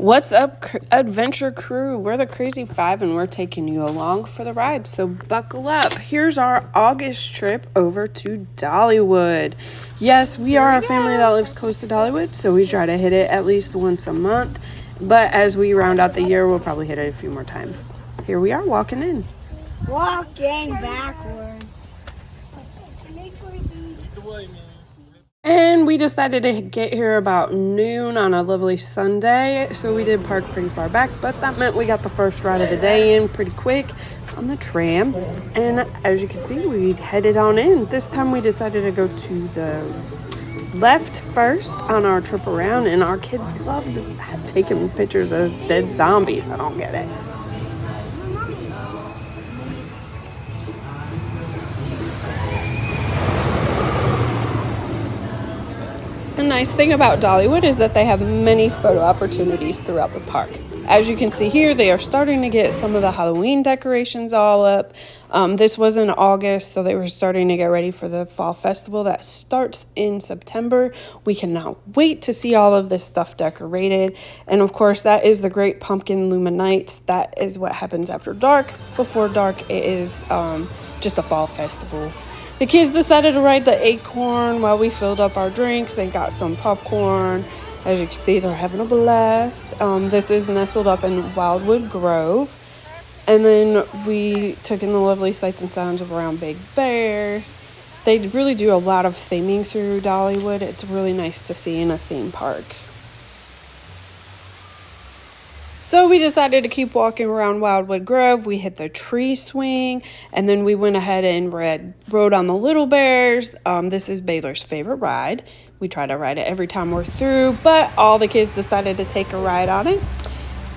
What's up, adventure crew? We're the Crazy Five and we're taking you along for the ride, so buckle up. Here's our August trip over to Dollywood. Yes, we are a family that lives close to Dollywood, so we try to hit it at least once a month. But as we round out the year, we'll probably hit it a few more times. Here we are walking in. Walking backwards. And we decided to get here about noon on a lovely Sunday, so we did park pretty far back, but that meant we got the first ride of the day in pretty quick on the tram. And as you can see, we headed on in. This time we decided to go to the left first on our trip around, and our kids love taking pictures of dead zombies. I don't get it. The nice thing about Dollywood is that they have many photo opportunities throughout the park. As you can see here, they are starting to get some of the Halloween decorations all up. This was in August, so they were starting to get ready for the fall festival that starts in September. We cannot wait to see all of this stuff decorated. And of course, that is the Great Pumpkin Luminites. That is what happens after dark. Before dark, it is just a fall festival. The kids decided to ride the Acorn while we filled up our drinks. They got some popcorn. As you can see, they're having a blast. This is nestled up in Wildwood Grove. And then we took in the lovely sights and sounds of around Big Bear. They really do a lot of theming through Dollywood. It's really nice to see in a theme park. So we decided to keep walking around Wildwood Grove. We hit the tree swing, and then we went ahead and rode on the Little Bears. This is Baylor's favorite ride. We try to ride it every time we're through, but all the kids decided to take a ride on it.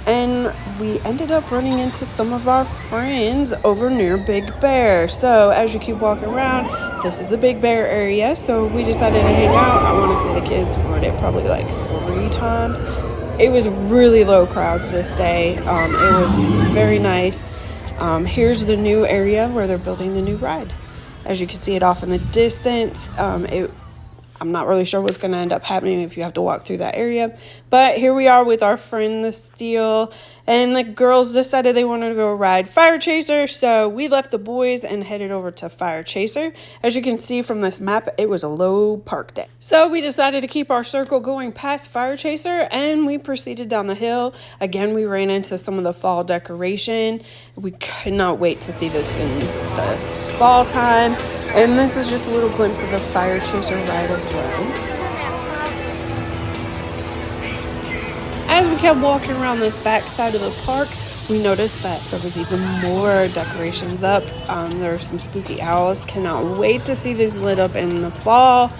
And we ended up running into some of our friends over near Big Bear. So as you keep walking around, this is the Big Bear area. So we decided to hang out. I want to say the kids rode it probably like 3 times. It was really low crowds this day. It was very nice. Here's the new area where they're building the new ride. As you can see it off in the distance. I'm not really sure what's going to end up happening if you have to walk through that area. But here we are with our friend, the Steel. And the girls decided they wanted to go ride Fire Chaser. So we left the boys and headed over to Fire Chaser. As you can see from this map, it was a low park day. So we decided to keep our circle going past Fire Chaser. And we proceeded down the hill. Again, we ran into some of the fall decoration. We could not wait to see this in the fall time. And this is just a little glimpse of the Fire Chaser ride as well. As we kept walking around this back side of the park, we noticed that there was even more decorations up. There are some spooky owls. Cannot wait to see these lit up in the fall.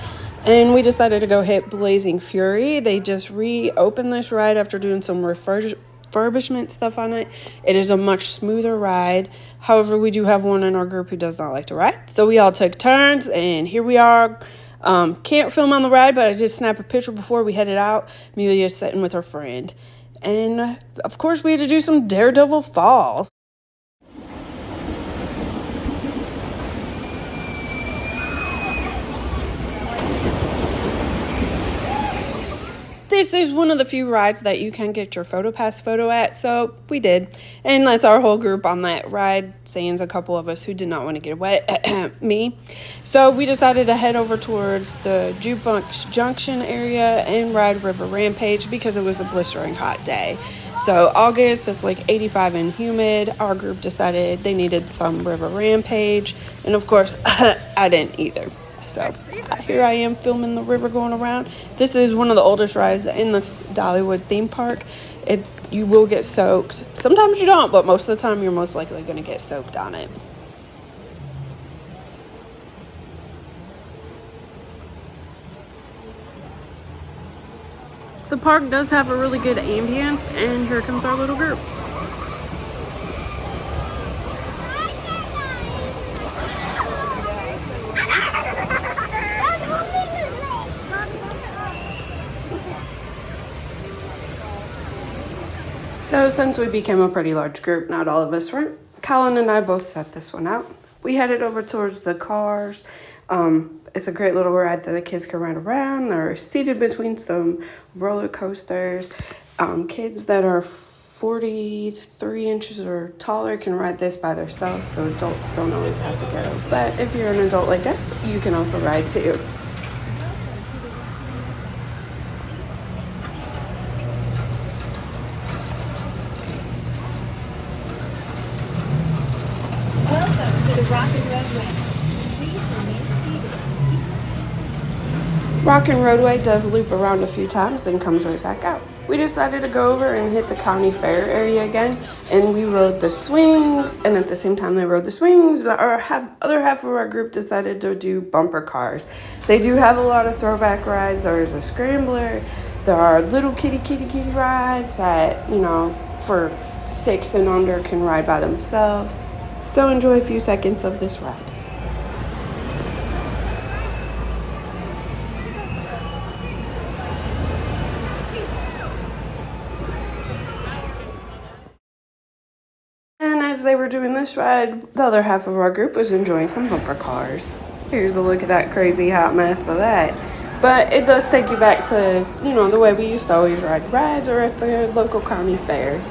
And we decided to go hit Blazing Fury. They just reopened this ride after doing some refurbishment stuff on it. It is a much smoother ride. However, we do have one in our group who does not like to ride. So we all took turns, and here we are. Can't film on the ride, but I did snap a picture before we headed out. Amelia's sitting with her friend. And, of course, we had to do some Daredevil falls. This is one of the few rides that you can get your PhotoPass photo at, so we did. And that's our whole group on that ride, sans a couple of us who did not want to get wet, me. So we decided to head over towards the Jukebox Junction area and ride River Rampage because it was a blistering hot day. So August, it's like 85 and humid. Our group decided they needed some River Rampage, and of course, I didn't either. So here I am filming the river going around. This is one of the oldest rides in the Dollywood theme park. You will get soaked. Sometimes you don't, but most of the time you're most likely going to get soaked on it. The park does have a really good ambience, and here comes our little group. So since we became a pretty large group, not all of us were. Colin and I both set this one out. We headed over towards the cars. It's a great little ride that the kids can ride around. They're seated between some roller coasters. Kids that are 43 inches or taller can ride this by themselves, so adults don't always have to go. But if you're an adult like us, you can also ride too. Welcome to the Rockin' Roadway. Please remain seated. Rockin' Roadway does loop around a few times, then comes right back out. We decided to go over and hit the county fair area again, and we rode the swings, and at the same time they rode the swings, our other half of our group decided to do bumper cars. They do have a lot of throwback rides. There's a scrambler, there are little kitty rides that, for 6 and under can ride by themselves. So enjoy a few seconds of this ride. And as they were doing this ride, the other half of our group was enjoying some bumper cars. Here's a look at that crazy hot mess of that. But it does take you back to, the way we used to always ride rides or at the local county fair.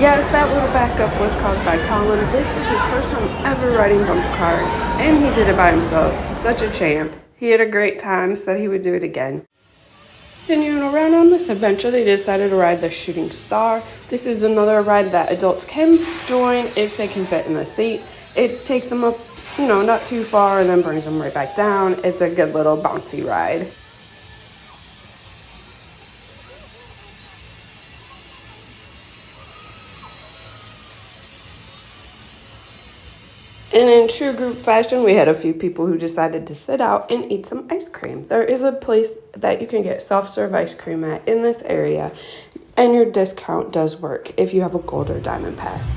Yes, that little backup was caused by Colin. This was his first time ever riding bumper cars, and he did it by himself. Such a champ. He had a great time, said he would do it again. Continuing around on this adventure, they decided to ride the Shooting Star. This is another ride that adults can join if they can fit in the seat. It takes them up, not too far and then brings them right back down. It's a good little bouncy ride. And in true group fashion, we had a few people who decided to sit out and eat some ice cream. There is a place that you can get soft serve ice cream at in this area, and your discount does work if you have a gold or diamond pass.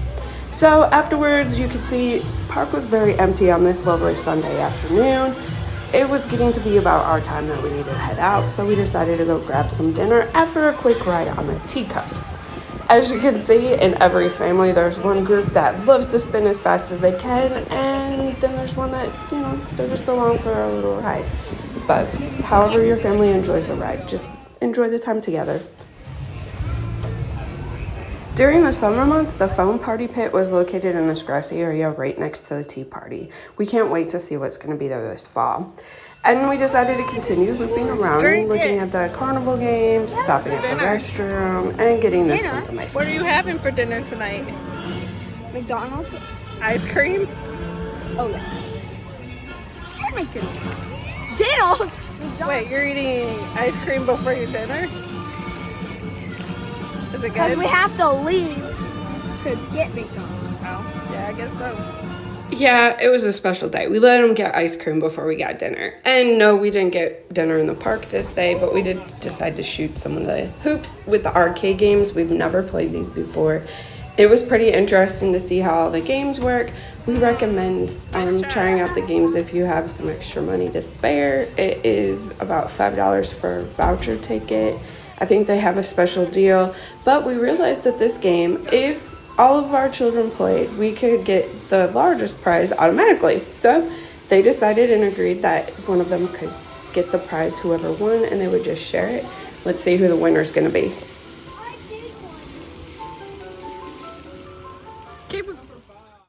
So afterwards, you could see park was very empty on this lovely Sunday afternoon. It was getting to be about our time that we needed to head out, so we decided to go grab some dinner after a quick ride on the teacups. As you can see, in every family, there's one group that loves to spin as fast as they can, and then there's one that, they're just along for a little ride. But however your family enjoys the ride, just enjoy the time together. During the summer months, the foam party pit was located in this grassy area right next to the tea party. We can't wait to see what's going to be there this fall. And we decided to continue looping around, looking at the carnival games, stopping at the restroom, and getting this one some ice cream. What are you having for dinner tonight? McDonald's? Ice cream? Oh, yeah. Or McDonald's. Dinner? Wait, you're eating ice cream before your dinner? Is it Because good? we have to leave to get McDonald's. Oh, yeah, I guess so. Yeah, it was a special day. We let them get ice cream before we got dinner. And no, we didn't get dinner in the park this day, but we did decide to shoot some of the hoops with the arcade games. We've never played these before. It was pretty interesting to see how all the games work. We recommend trying out the games if you have some extra money to spare. It is about $5 for a voucher ticket. I think they have a special deal, but we realized that this game, if all of our children played, we could get the largest prize automatically. So they decided and agreed that one of them could get the prize, whoever won, and they would just share it. Let's see who the winner is going to be.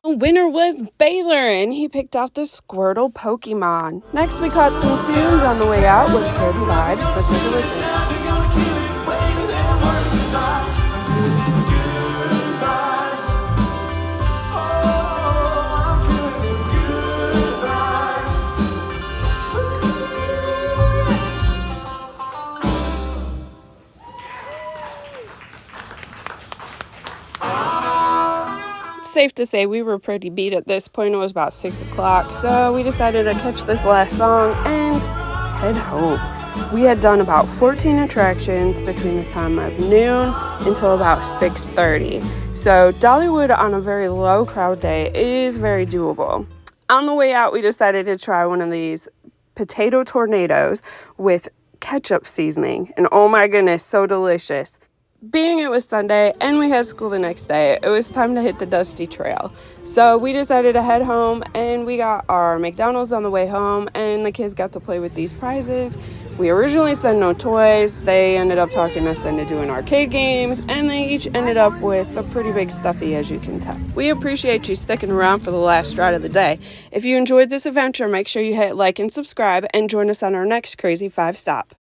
The winner was Baylor, and he picked out the Squirtle Pokemon. Next, we caught some tunes on the way out with good vibes, so take a listen. Safe to say we were pretty beat at this point. It was about 6 o'clock, so we decided to catch this last song and head home. We had done about 14 attractions between the time of noon until about 6:30. So Dollywood on a very low crowd day is very doable. On the way out, we decided to try one of these potato tornadoes with ketchup seasoning, and oh my goodness, so delicious. being it was Sunday and we had school the next day, it was time to hit the dusty trail. So we decided to head home, and we got our McDonald's on the way home, and the kids got to play with these prizes. We originally said no toys. They ended up talking us into doing arcade games, and they each ended up with a pretty big stuffy, as you can tell. We appreciate you sticking around for the last ride of the day. If you enjoyed this adventure, make sure you hit like and subscribe and join us on our next Crazy 5 stop.